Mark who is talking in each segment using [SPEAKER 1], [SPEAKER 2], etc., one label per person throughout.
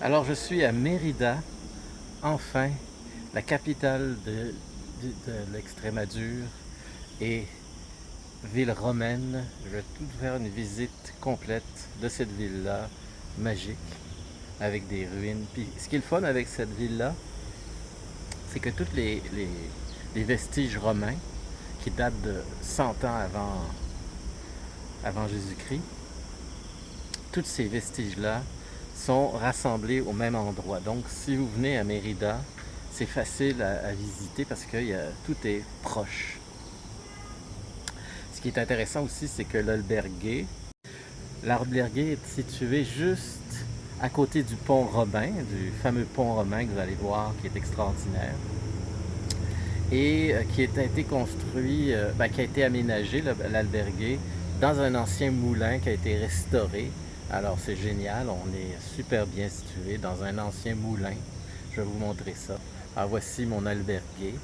[SPEAKER 1] Alors je suis à Mérida, enfin, la capitale de l'Extrémadure et ville romaine. Je vais tout faire une visite complète de cette ville-là, magique, avec des ruines. Puis ce qui est le fun avec cette ville-là, c'est que tous les vestiges romains, qui datent de 100 ans avant Jésus-Christ, tous ces vestiges-là sont rassemblés au même endroit. Donc, si vous venez à Mérida, c'est facile à visiter parce que tout est proche. Ce qui est intéressant aussi, c'est que l'albergue est situé juste à côté du pont romain, du fameux pont romain que vous allez voir, qui est extraordinaire, et qui a été construit, qui a été aménagé, l'albergue, dans un ancien moulin qui a été restauré. Alors c'est génial, on est super bien situé dans un ancien moulin. Je vais vous montrer ça. Alors voici mon albergue,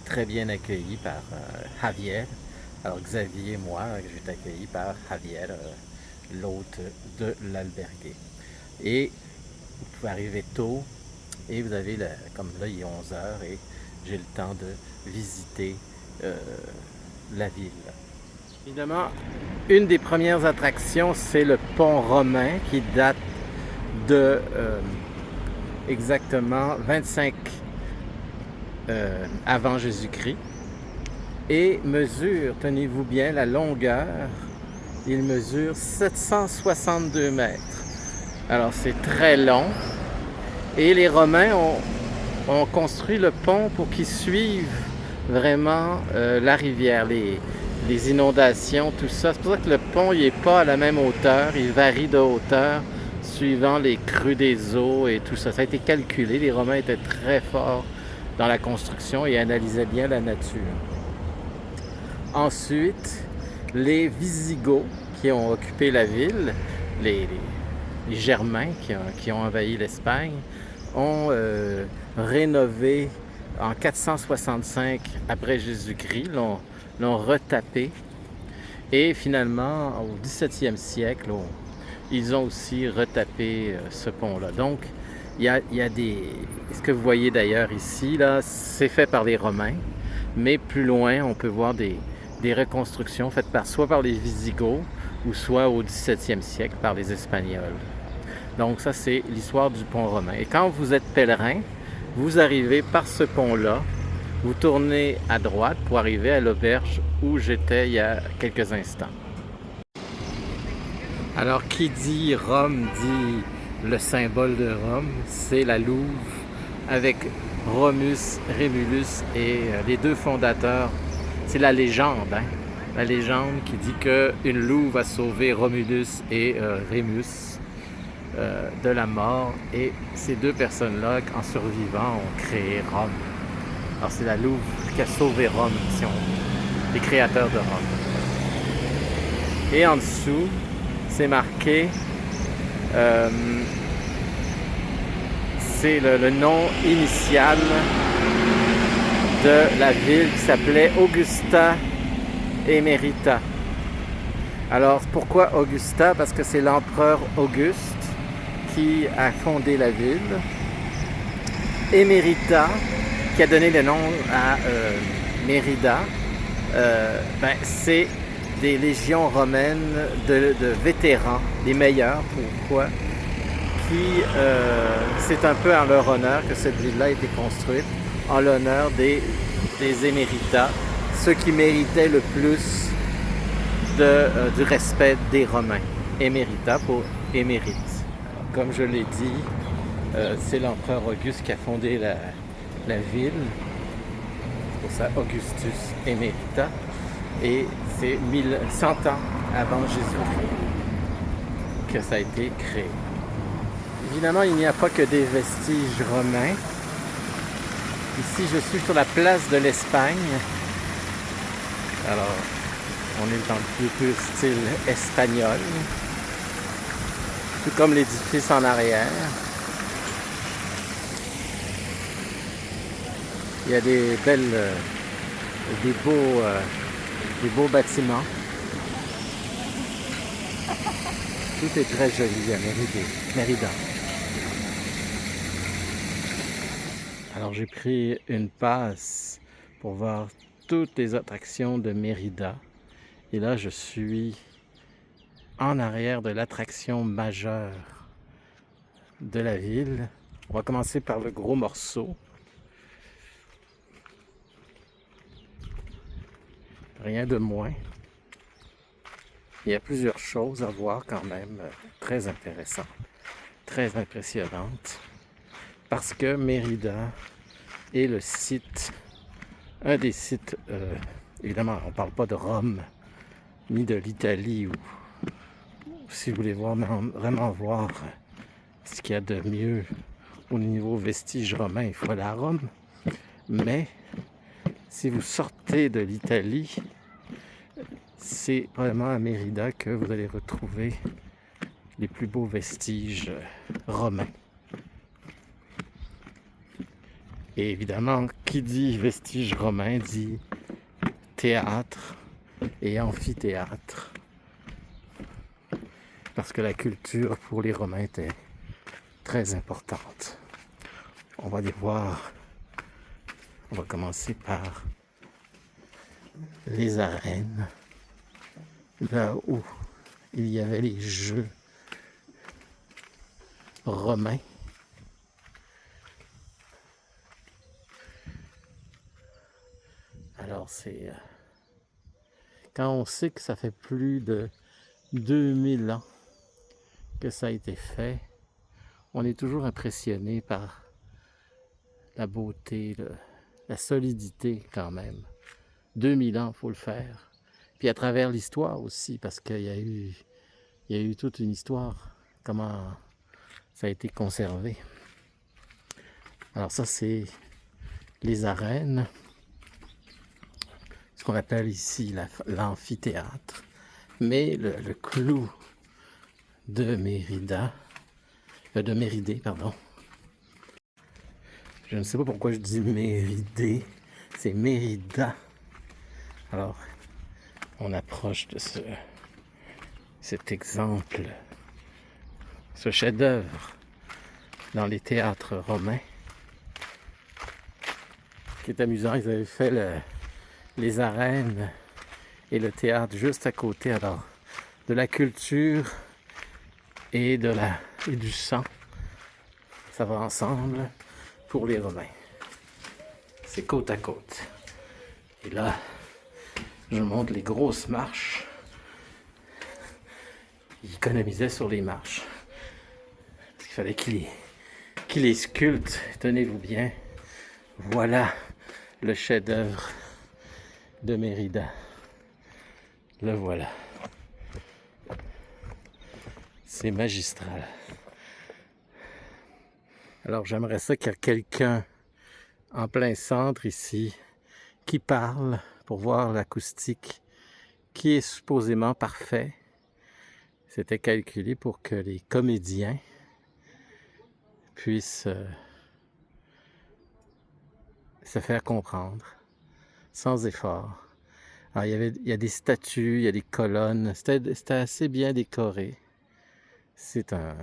[SPEAKER 1] très bien accueilli par Javier. Alors Xavier et moi, j'ai été accueilli par Javier, l'hôte de l'albergue. Et vous pouvez arriver tôt et vous avez, comme là il est 11 h et j'ai le temps de visiter la ville. Évidemment, une des premières attractions, c'est le pont romain qui date de exactement 25 avant Jésus-Christ et mesure, tenez-vous bien, la longueur, il mesure 762 mètres. Alors c'est très long et les Romains ont construit le pont pour qu'ils suivent vraiment la rivière, les inondations, tout ça. C'est pour ça que le pont n'est pas à la même hauteur, il varie de hauteur suivant les crues des eaux et tout ça. Ça a été calculé, les Romains étaient très forts dans la construction et analysaient bien la nature. Ensuite, les Visigoths qui ont occupé la ville, les Germains qui ont envahi l'Espagne, ont rénové en 465 après Jésus-Christ, l'ont retapé. Et finalement, au XVIIe siècle, ils ont aussi retapé ce pont-là. Donc, il y a des... Ce que vous voyez d'ailleurs ici, là, c'est fait par les Romains. Mais plus loin, on peut voir des reconstructions faites soit par les Visigoths ou soit au XVIIe siècle par les Espagnols. Donc ça, c'est l'histoire du pont romain. Et quand vous êtes pèlerin, vous arrivez par ce pont-là, vous tournez à droite pour arriver à l'auberge où j'étais il y a quelques instants. Alors, qui dit Rome dit le symbole de Rome, c'est la Louve avec Romulus, Rémulus et les deux fondateurs. C'est la légende, hein? La légende qui dit qu'une louve a sauvé Romulus et Rémus de la mort. Et ces deux personnes-là, en survivant, ont créé Rome. Alors c'est la louve qui a sauvé Rome, si on veut, les créateurs de Rome. Et en dessous, c'est marqué, c'est le nom initial de la ville qui s'appelait Augusta Emerita. Alors pourquoi Augusta? Parce que c'est l'empereur Auguste qui a fondé la ville. Emerita, qui a donné le nom à Mérida, c'est des légions romaines de vétérans, les meilleurs, pourquoi? C'est un peu en leur honneur que cette ville-là a été construite, en l'honneur des éméritas, ceux qui méritaient le plus du respect des Romains. Émérita pour émérite. Alors, comme je l'ai dit, c'est l'empereur Auguste qui a fondé la ville. C'est pour ça Augustus Emerita. Et c'est 100 ans avant Jésus-Christ que ça a été créé. Évidemment, il n'y a pas que des vestiges romains. Ici, je suis sur la place de l'Espagne. Alors, on est dans le plus style espagnol. Tout comme l'édifice en arrière. Il y a des beaux bâtiments. Tout est très joli à Mérida. Alors j'ai pris une passe pour voir toutes les attractions de Mérida. Et là, je suis en arrière de l'attraction majeure de la ville. On va commencer par le gros morceau. Rien de moins. Il y a plusieurs choses à voir quand même, très intéressantes, très impressionnantes. Parce que Mérida est le site, un des sites, évidemment, on ne parle pas de Rome, ni de l'Italie, ou si vous voulez vraiment voir ce qu'il y a de mieux au niveau vestiges romains, il faut aller à Rome. Mais si vous sortez de l'Italie, c'est vraiment à Mérida que vous allez retrouver les plus beaux vestiges romains. Et évidemment, qui dit vestiges romains dit théâtre et amphithéâtre. Parce que la culture pour les Romains était très importante. On va les voir. On va commencer par les arènes. Là où il y avait les jeux romains. Alors c'est... quand on sait que ça fait plus de 2000 ans que ça a été fait, on est toujours impressionné par la beauté, la solidité quand même. 2000 ans, il faut le faire. Puis à travers l'histoire aussi, parce qu'il y a eu toute une histoire, comment ça a été conservé. Alors ça, c'est les arènes, ce qu'on appelle ici l'amphithéâtre. Mais le clou de Mérida, de Méridée, pardon. Je ne sais pas pourquoi je dis Méridée, c'est Mérida. Alors, on approche de cet exemple, ce chef-d'œuvre dans les théâtres romains. Ce qui est amusant, ils avaient fait les arènes et le théâtre juste à côté, alors de la culture et du sang, ça va ensemble pour les Romains. C'est côte à côte. Et là, je montre les grosses marches. Ils économisaient sur les marches. Parce qu'il fallait qu'ils les sculptent. Tenez-vous bien. Voilà le chef-d'œuvre de Mérida. Le voilà. C'est magistral. Alors j'aimerais ça qu'il y ait quelqu'un en plein centre ici qui parle pour voir l'acoustique qui est supposément parfait. C'était calculé pour que les comédiens puissent se faire comprendre sans effort. Alors il y a des statues, il y a des colonnes, c'était assez bien décoré. C'est un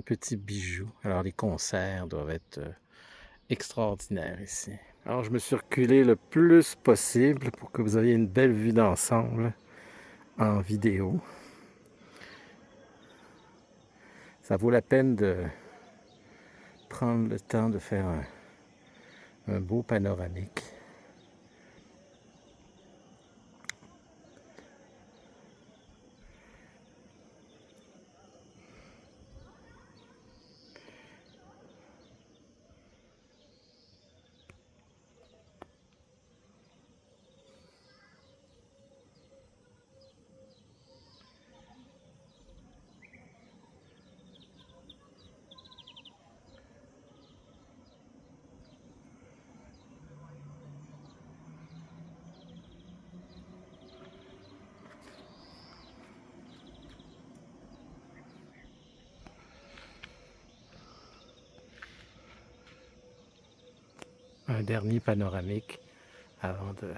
[SPEAKER 1] petit bijou. Alors les concerts doivent être extraordinaires ici. Alors je me suis reculé le plus possible pour que vous ayez une belle vue d'ensemble en vidéo. Ça vaut la peine de prendre le temps de faire un beau panoramique. Un dernier panoramique avant de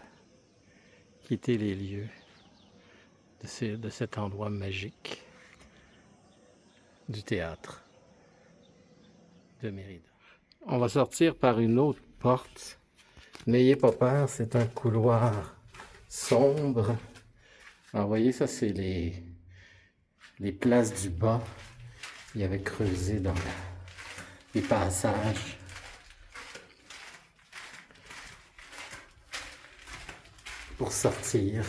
[SPEAKER 1] quitter les lieux de cet endroit magique du théâtre de Mérida. On va sortir par une autre porte. N'ayez pas peur, c'est un couloir sombre. Alors, vous voyez, ça, c'est les places du bas. Il y avait creusé dans les passages. Pour sortir.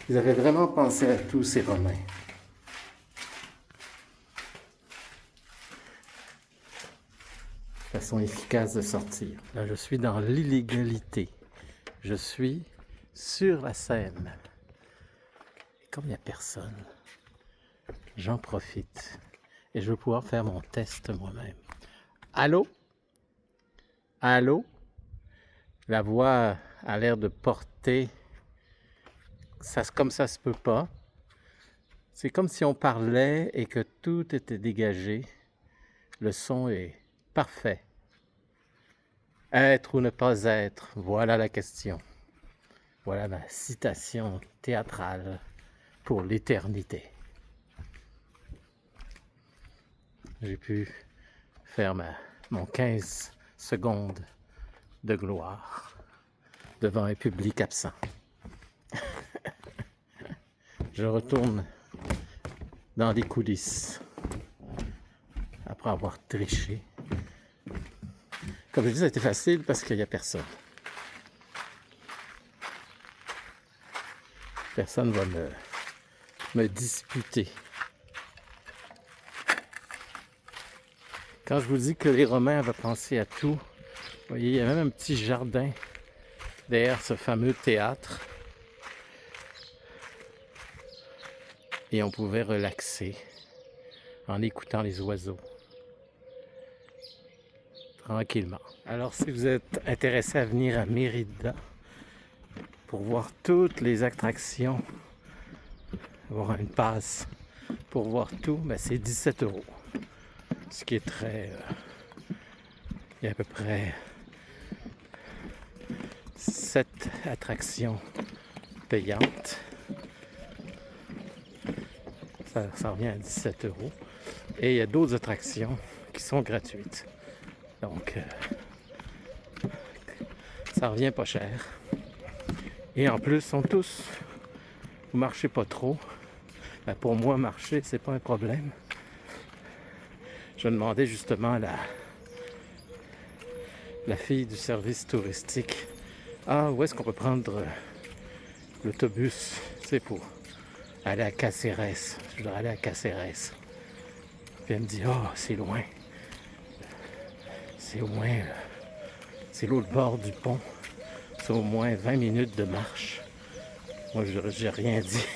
[SPEAKER 1] Ils avaient vraiment pensé à tous ces Romains. Façon efficace de sortir. Là, je suis dans l'illégalité. Je suis sur la Seine. Et comme il n'y a personne, j'en profite. Et je vais pouvoir faire mon test moi-même. Allô? Allô? La voix a l'air de porter. Ça, comme ça se peut pas. C'est comme si on parlait et que tout était dégagé. Le son est parfait. Être ou ne pas être, voilà la question. Voilà ma citation théâtrale pour l'éternité. J'ai pu faire mon 15 secondes de gloire devant un public absent. Je retourne dans les coulisses après avoir triché. Comme je dis, ça a été facile parce qu'il n'y a personne. Personne ne va me disputer. Quand je vous dis que les Romains avaient pensé à tout, vous voyez, il y a même un petit jardin derrière ce fameux théâtre. Et on pouvait relaxer en écoutant les oiseaux. Tranquillement. Alors, si vous êtes intéressé à venir à Mérida pour voir toutes les attractions, avoir une passe pour voir tout, ben c'est 17 €. Ce qui est très... il y a à peu près 7 attractions payantes. Ça revient à 17 €. Et il y a d'autres attractions qui sont gratuites. Donc, ça revient pas cher. Et en plus, sont tous... Vous marchez pas trop. Ben pour moi, marcher, c'est pas un problème. Je demandais justement à la fille du service touristique, ah, où est-ce qu'on peut prendre l'autobus, c'est pour aller à Caceres. Je dois aller à Caceres. Puis elle me dit, oh, c'est loin. C'est au moins, c'est l'autre bord du pont. C'est au moins 20 minutes de marche. Moi, j'ai rien dit.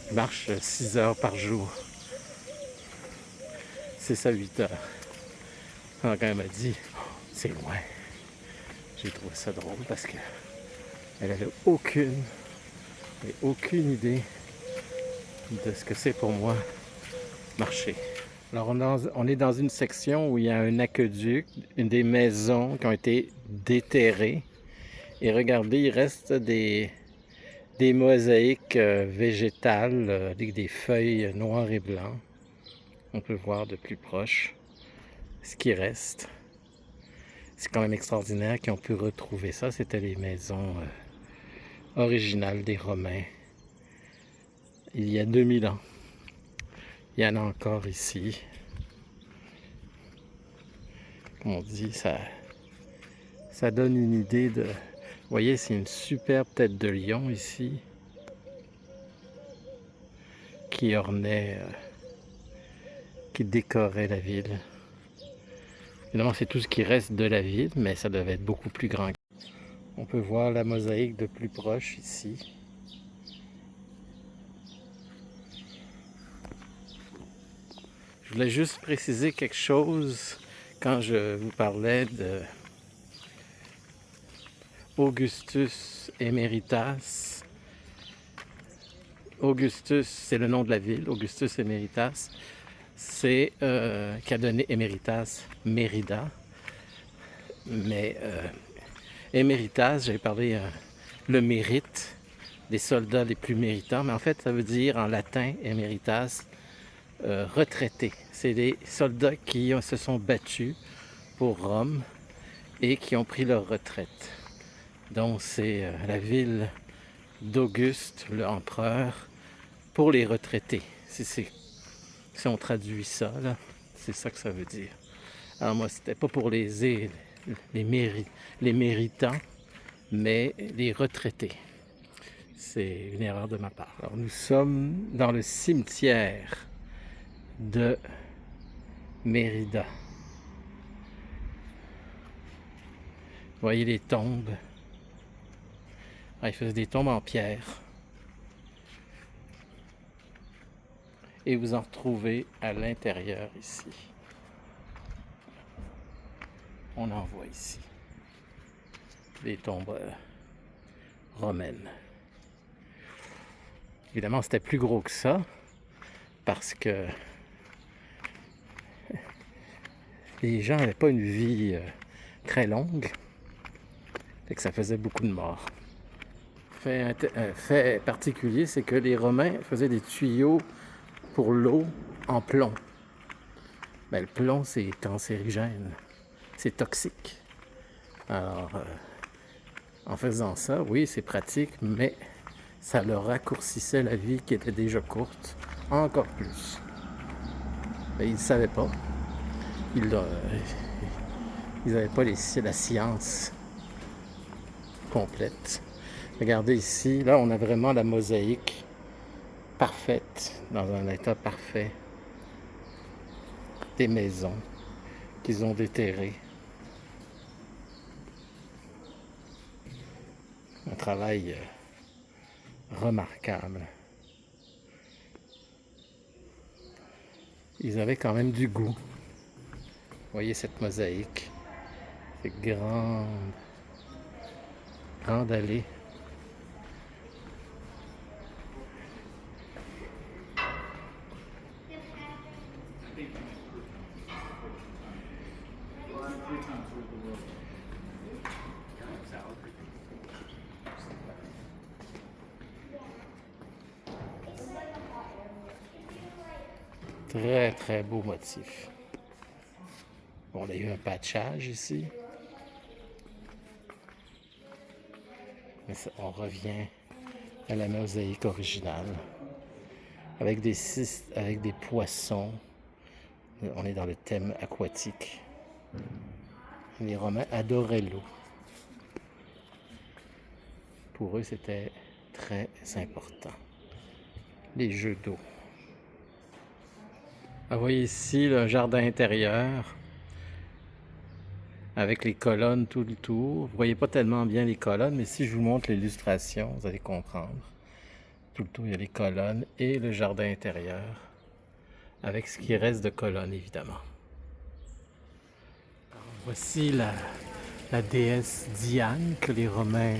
[SPEAKER 1] Je marche 6 heures par jour. 6 à 8 heures. Alors, quand elle m'a dit, oh, c'est loin, j'ai trouvé ça drôle parce que elle n'avait aucune idée de ce que c'est pour moi marcher. Alors on est dans une section où il y a un aqueduc, une des maisons qui ont été déterrées. Et regardez, il reste des mosaïques végétales avec des feuilles noires et blancs. On peut voir de plus proche ce qui reste. C'est quand même extraordinaire qu'ils ont pu retrouver ça. C'était les maisons originales des Romains il y a 2000 ans. Il y en a encore ici. Comme on dit, ça donne une idée de... Vous voyez, c'est une superbe tête de lion ici qui ornait, qui décorait la ville. Évidemment, c'est tout ce qui reste de la ville, mais ça devait être beaucoup plus grand. On peut voir la mosaïque de plus proche ici. Je voulais juste préciser quelque chose quand je vous parlais de Augustus Emeritas. Augustus, c'est le nom de la ville, Augustus Emeritas. C'est qui a donné Emeritas Mérida. Mais Emeritas, j'avais parlé le mérite des soldats les plus méritants, mais en fait ça veut dire en latin Emeritas retraités. C'est des soldats qui se sont battus pour Rome et qui ont pris leur retraite. Donc c'est la ville d'Auguste, l'empereur, pour les retraités. Si on traduit ça, là, c'est ça que ça veut dire. Alors moi, c'était pas pour les méritants, mais les retraités. C'est une erreur de ma part. Alors nous sommes dans le cimetière de Mérida. Vous voyez les tombes. Ah, ils faisaient des tombes en pierre. Et vous en retrouvez à l'intérieur ici. On en voit ici. Des tombes romaines. Évidemment, c'était plus gros que ça parce que les gens n'avaient pas une vie très longue. Fait que ça faisait beaucoup de morts. Fait particulier, c'est que les Romains faisaient des tuyaux pour l'eau en plomb. Ben, le plomb, c'est cancérigène. C'est toxique. Alors, en faisant ça, oui, c'est pratique, mais ça leur raccourcissait la vie qui était déjà courte encore plus. Ben, ils ne savaient pas. Ils n'avaient pas la science complète. Regardez ici, là, on a vraiment la mosaïque parfaite, dans un état parfait, des maisons qu'ils ont déterrées. Un travail remarquable. Ils avaient quand même du goût. Vous voyez cette mosaïque, cette grande allée. Très très beau motif. Bon, on a eu un patchage ici. Mais on revient à la mosaïque originale. Avec des poissons. On est dans le thème aquatique. Les Romains adoraient l'eau. Pour eux, c'était très important. Les jeux d'eau. Vous voyez ici le jardin intérieur avec les colonnes tout le tour. Vous voyez pas tellement bien les colonnes, mais si je vous montre l'illustration, vous allez comprendre. Tout le tour, il y a les colonnes et le jardin intérieur avec ce qui reste de colonnes, évidemment. Alors, voici la déesse Diane que les Romains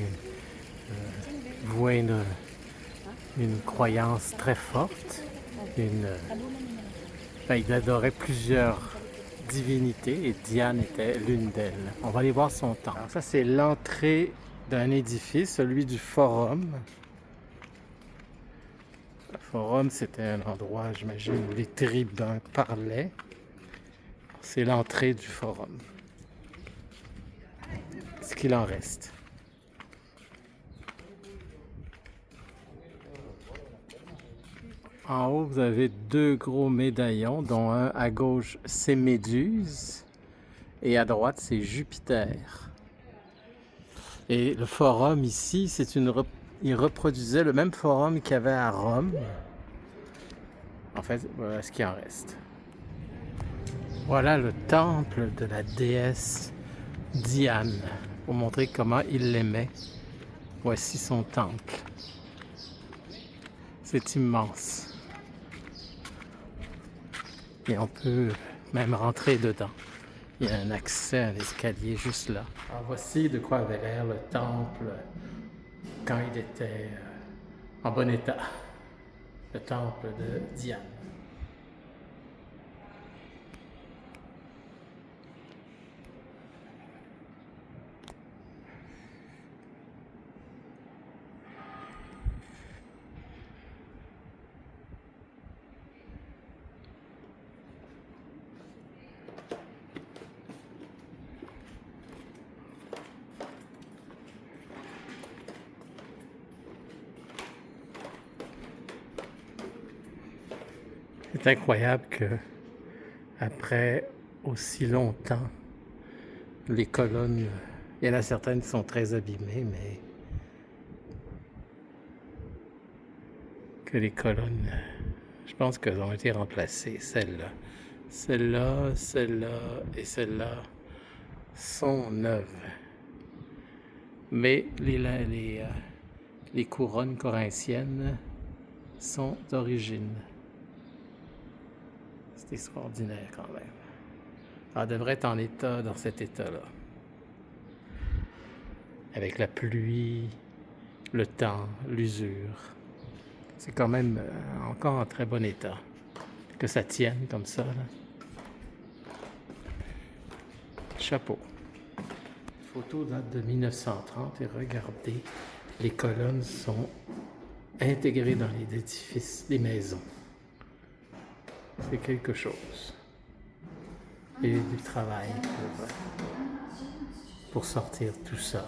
[SPEAKER 1] vouaient une croyance très forte. Ils adoraient plusieurs divinités et Diane était l'une d'elles. On va aller voir son temple. Alors ça, c'est l'entrée d'un édifice, celui du Forum. Le Forum, c'était un endroit, j'imagine, où les tribuns parlaient. C'est l'entrée du Forum. Ce qu'il en reste. En haut, vous avez deux gros médaillons, dont un à gauche, c'est Méduse, et à droite, c'est Jupiter. Et le forum ici, il reproduisait le même forum qu'il y avait à Rome. En fait, voilà ce qui en reste. Voilà le temple de la déesse Diane, pour montrer comment il l'aimait. Voici son temple. C'est immense. Et on peut même rentrer dedans. Il y a un accès à l'escalier juste là. Alors voici de quoi avait l'air le temple quand il était en bon état. Le temple de Diane. C'est incroyable que après aussi longtemps, les colonnes, il y en a certaines qui sont très abîmées, mais que les colonnes, je pense qu'elles ont été remplacées, celles-là. Celle-là, celle-là et celle-là sont neuves. Mais les couronnes corinthiennes sont d'origine. C'est extraordinaire quand même. Elle devrait être en état, dans cet état-là. Avec la pluie, le temps, l'usure. C'est quand même encore en très bon état. Que ça tienne comme ça, là. Chapeau. La photo date de 1930 et regardez, les colonnes sont intégrées dans les édifices des maisons. C'est quelque chose. Il y a eu du travail pour sortir tout ça.